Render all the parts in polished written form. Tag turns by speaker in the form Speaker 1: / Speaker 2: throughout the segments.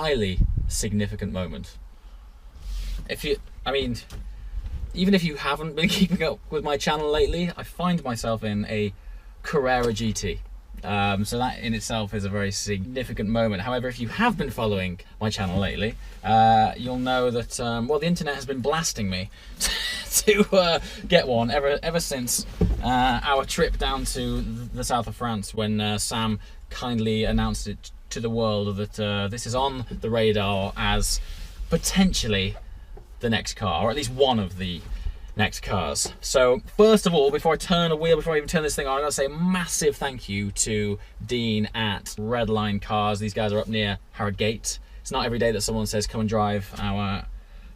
Speaker 1: highly significant moment. Even if you haven't been keeping up with my channel lately, I find myself in a Carrera GT. So that in itself is a very significant moment. However, if you have been following my channel lately, you'll know that, well, the internet has been blasting me to get one ever since our trip down to the south of France, when Sam kindly announced it to the world that this is on the radar as potentially the next car, or at least one of the next cars. So first of all, before I turn a wheel, before I even turn this thing on, I gotta say a massive thank you to Dean at Redline Cars. These guys are up near Harrogate. It's not every day that someone says come and drive our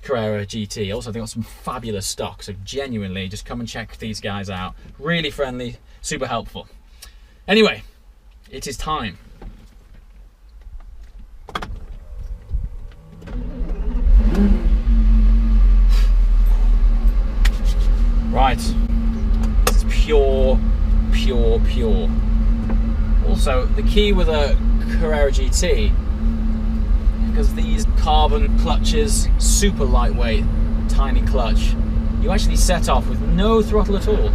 Speaker 1: Carrera GT. Also, they've got some fabulous stock, so genuinely just come and check these guys out. Really friendly, super helpful. Anyway, it is time. Right, this is pure. Also, the key with a Carrera GT, because these carbon clutches, super lightweight, tiny clutch, you actually set off with no throttle at all,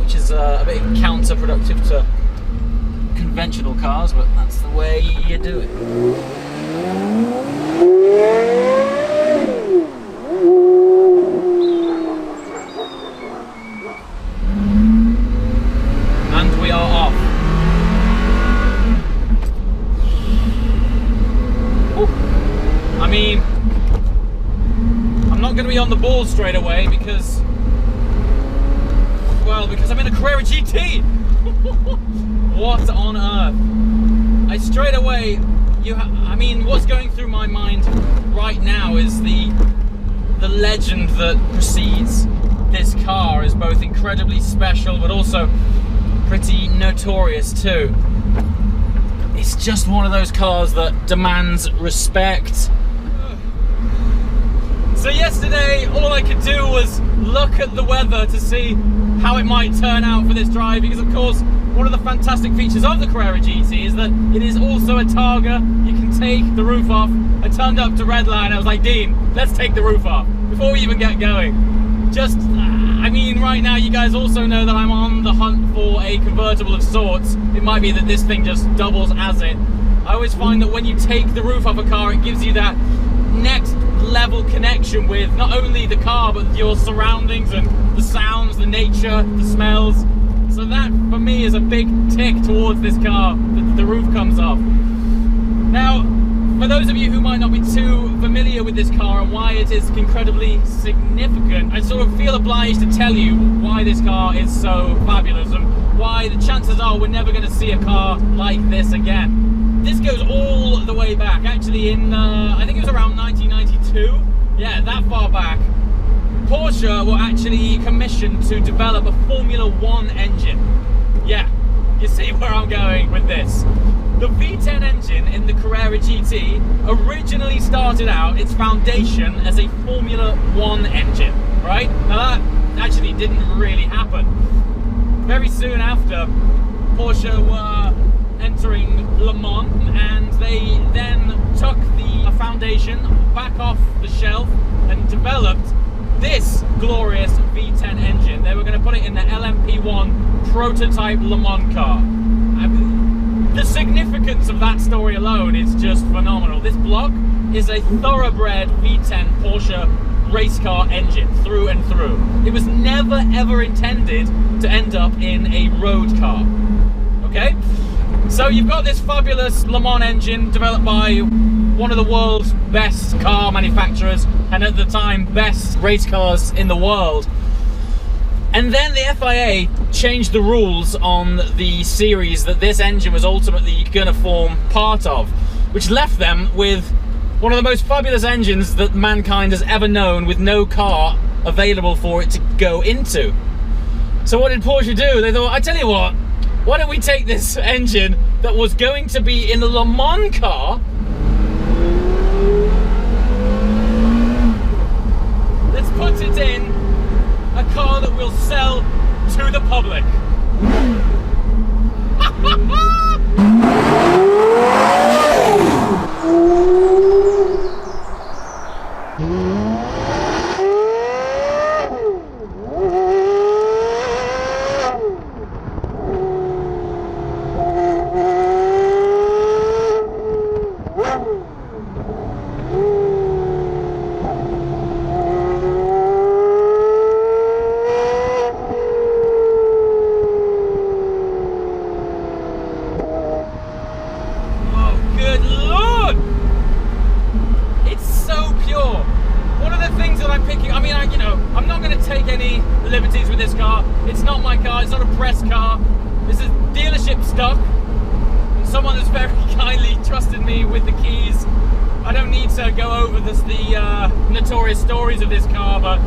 Speaker 1: which is a bit counterproductive to conventional cars, but that's the way you do it. And we are off. I mean, I'm not going to be on the ball straight away because I'm in a Carrera GT. What on earth? Straight away, I mean, what's going through my mind right now is the legend that precedes this car is both incredibly special, but also pretty notorious too. It's just one of those cars that demands respect. So yesterday, all I could do was look at the weather to see how it might turn out for this drive, because of course, one of the fantastic features of the Carrera GT is that it is also a Targa. You can take the roof off. I turned up to red light and I was like, Dean, let's take the roof off before we even get going. I mean, right now you guys also know that I'm on the hunt for a convertible of sorts. It might be that this thing just doubles as it. I always find that when you take the roof off a car, it gives you that next level connection with not only the car, but your surroundings and the sounds, the nature, the smells. So that, for me, is a big tick towards this car, that the roof comes off. Now, for those of you who might not be too familiar with this car and why it is incredibly significant, I sort of feel obliged to tell you why this car is so fabulous and why the chances are we're never going to see a car like this again. This goes all the way back, actually in, I think it was around 1992, yeah, that far back. Porsche were actually commissioned to develop a Formula One engine. Yeah, you see where I'm going with this. The V10 engine in the Carrera GT originally started out its foundation as a Formula One engine, right? Now that actually didn't really happen. Very soon after, Porsche were entering Le Mans, and they then took the foundation back off the shelf and developed this glorious V10 engine. They were going to put it in the LMP1 prototype Le Mans car. The significance of that story alone is just phenomenal. This block is a thoroughbred V10 Porsche race car engine through and through. It was never ever intended to end up in a road car. Okay? So you've got this fabulous Le Mans engine developed by one of the world's best car manufacturers, and at the time best race cars in the world. And then the FIA changed the rules on the series that this engine was ultimately going to form part of, which left them with one of the most fabulous engines that mankind has ever known, with no car available for it to go into. So what did Porsche do? They thought, I tell you what, why don't we take this engine that was going to be in the Le Mans car, let's put it in a car that will sell to the public. I'm not going to take any liberties with this car. It's not my car, it's not a press car. This is dealership stock. Someone has very kindly trusted me with the keys. I don't need to go over the notorious stories of this car, but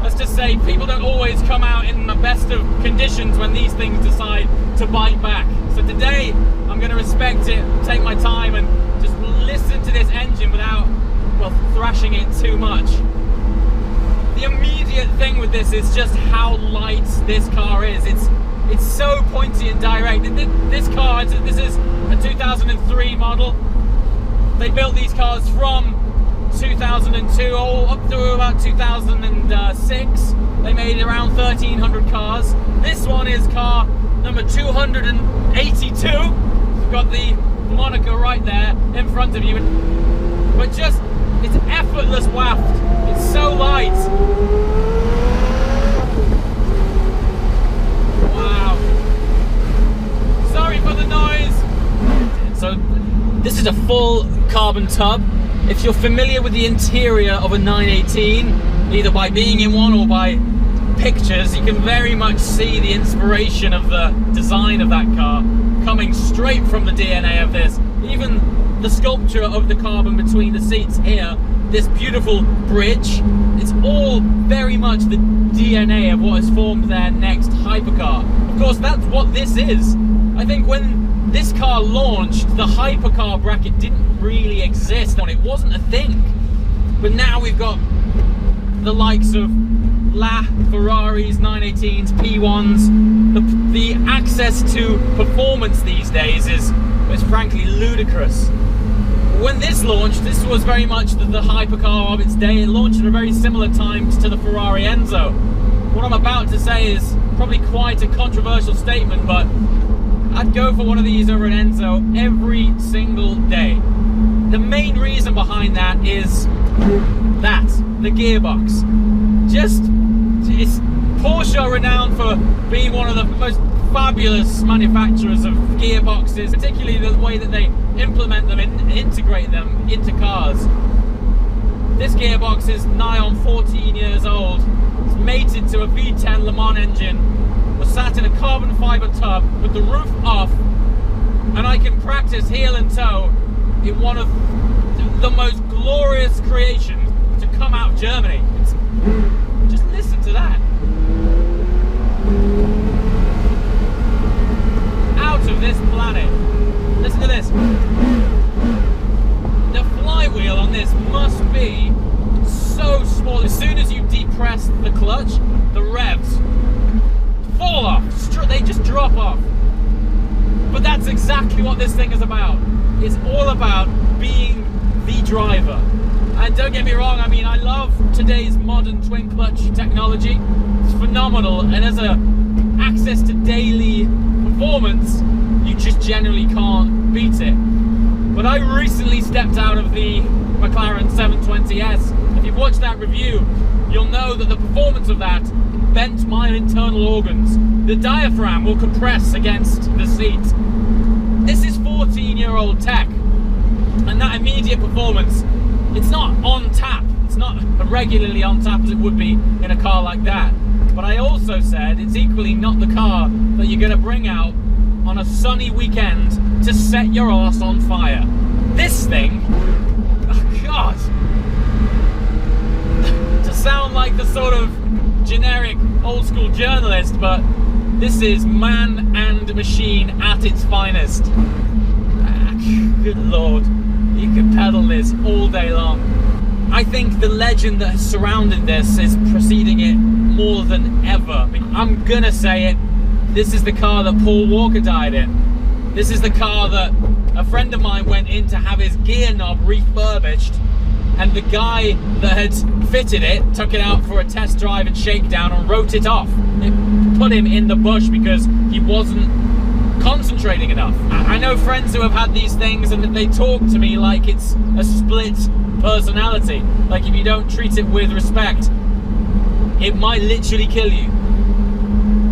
Speaker 1: let's just say people don't always come out in the best of conditions when these things decide to bite back. So today, I'm going to respect it, take my time, and just listen to this engine without, well, thrashing it too much. The immediate thing with this is just how light this car is. It's so pointy and direct. This car, this is 2003 model. They built these cars from 2002 all up through about 2006. They made around 1,300 cars. This one is car number 282. You've got the moniker right there in front of you. But just, it's effortless waft. It's so light. Wow. Sorry for the noise. So this is a full carbon tub. If you're familiar with the interior of a 918, either by being in one or by pictures, you can very much see the inspiration of the design of that car coming straight from the DNA of this. Even the sculpture of the carbon between the seats here, this beautiful bridge, it's all very much the DNA of what has formed their next hypercar. Of course, that's what this is. I think when this car launched, the hypercar bracket didn't really exist, and it wasn't a thing. But now we've got the likes of Ferraris, 918s, P1s. The access to performance these days is frankly ludicrous. When this launched, this was very much the hypercar of its day. It launched at a very similar time to the Ferrari Enzo. What I'm about to say is probably quite a controversial statement, but I'd go for one of these over an Enzo every single day. The main reason behind that is the gearbox. It's Porsche are renowned for being one of the most fabulous manufacturers of gearboxes, particularly the way that they implement them and integrate them into cars. This gearbox is nigh on 14 years old. It's mated to a V10 Le Mans engine, was sat in a carbon fiber tub with the roof off, and I can practice heel and toe in one of the most glorious creations to come out of Germany. Just listen to that. Out of this planet. Listen to this. The flywheel on this must be so small. As soon as you depress the clutch, the revs fall off. They just drop off. But that's exactly what this thing is about. It's all about being the driver. And don't get me wrong, I mean, I love today's modern twin clutch technology. It's phenomenal, and as access to daily performance, you just generally can't beat it. But I recently stepped out of the McLaren 720S. If you've watched that review, you'll know that the performance of that bent my internal organs. The diaphragm will compress against the seat. This is 14-year-old tech, and that immediate performance, it's not on tap. It's not regularly on tap as it would be in a car like that. But I also said it's equally not the car that you're going to bring out on a sunny weekend to set your arse on fire. This thing, oh God, to sound like the sort of generic old school journalist, but this is man and machine at its finest. Good Lord. You could pedal this all day long. I think the legend that has surrounded this is preceding it more than ever. I'm gonna say it. This is the car that Paul Walker died in. This is the car that a friend of mine went in to have his gear knob refurbished, and the guy that had fitted it took it out for a test drive and shakedown and wrote it off. It put him in the bush because he wasn't concentrating enough. I know friends who have had these things and they talk to me like it's a split personality. Like if you don't treat it with respect, it might literally kill you.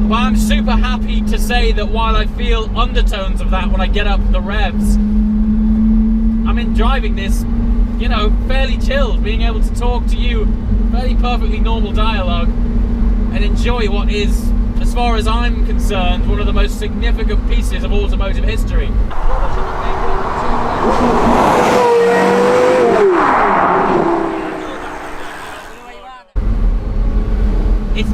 Speaker 1: But I'm super happy to say that while I feel undertones of that when I get up the revs, I'm in driving this, you know, fairly chilled, being able to talk to you fairly perfectly normal dialogue and enjoy what is, as far as I'm concerned, one of the most significant pieces of automotive history. It's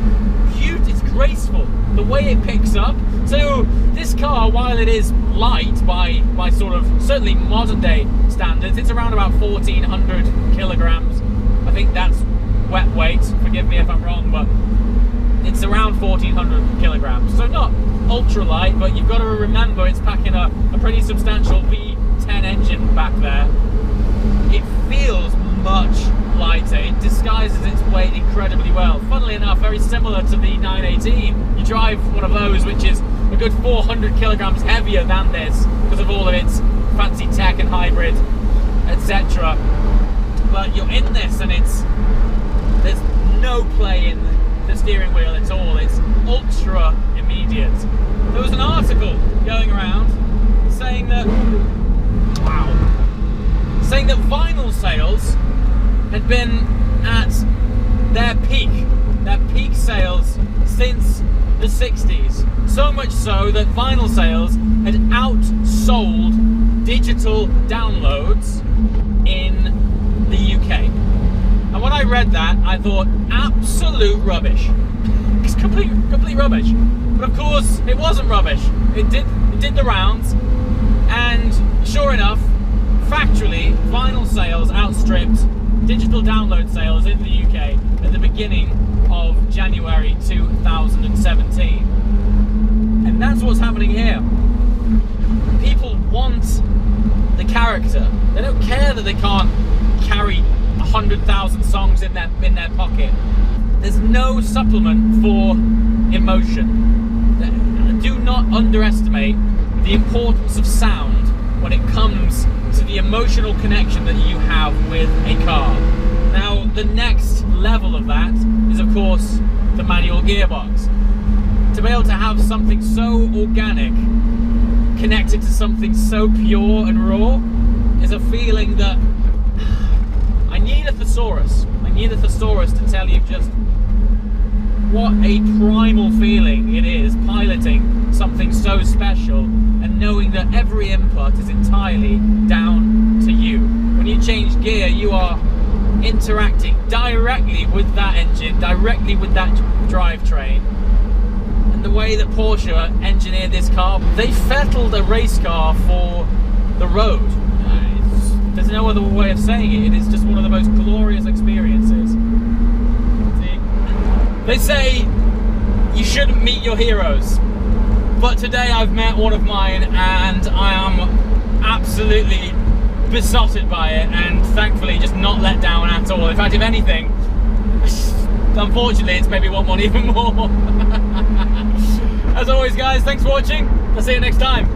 Speaker 1: cute, it's graceful, the way it picks up. So this car, while it is light by sort of certainly modern day standards, it's around about 1,400 kilograms. I think that's wet weight, forgive me if I'm wrong, but it's around 1,400 kilograms. So not ultra light, but you've got to remember it's packing a pretty substantial V 10 engine back there, it feels much lighter. It disguises its weight incredibly well. Funnily enough, very similar to the 918. You drive one of those, which is a good 400 kilograms heavier than this because of all of its fancy tech and hybrid, etc. But you're in this and there's no play in the steering wheel at all. It's ultra immediate. There was an article going around saying that vinyl sales had been at their peak sales since the 60s. So much so that vinyl sales had outsold digital downloads in the UK. And when I read that, I thought, absolute rubbish. It's complete rubbish. But of course, it wasn't rubbish. It did the rounds, and sure enough, factually, vinyl sales outstripped digital download sales in the UK at the beginning of January 2017. And that's what's happening here. People want the character. They don't care that they can't carry 100,000 songs in their pocket. There's no supplement for emotion. Do not underestimate the importance of sound when it comes to the emotional connection that you have with a car. Now, the next level of that is, of course, the manual gearbox. To be able to have something so organic connected to something so pure and raw is a feeling that I need a thesaurus. I need a thesaurus to tell you just what a primal feeling it is piloting something so special and knowing that every input is entirely down to you. When you change gear, you are interacting directly with that engine, directly with that drivetrain. And the way that Porsche engineered this car, they fettled a race car for the road. There's no other way of saying it. It is just one of the most glorious experiences. See? They say you shouldn't meet your heroes, but today I've met one of mine and I am absolutely besotted by it, and thankfully just not let down at all. In fact, if anything, unfortunately it's made me want one even more. As always guys, thanks for watching. I'll see you next time.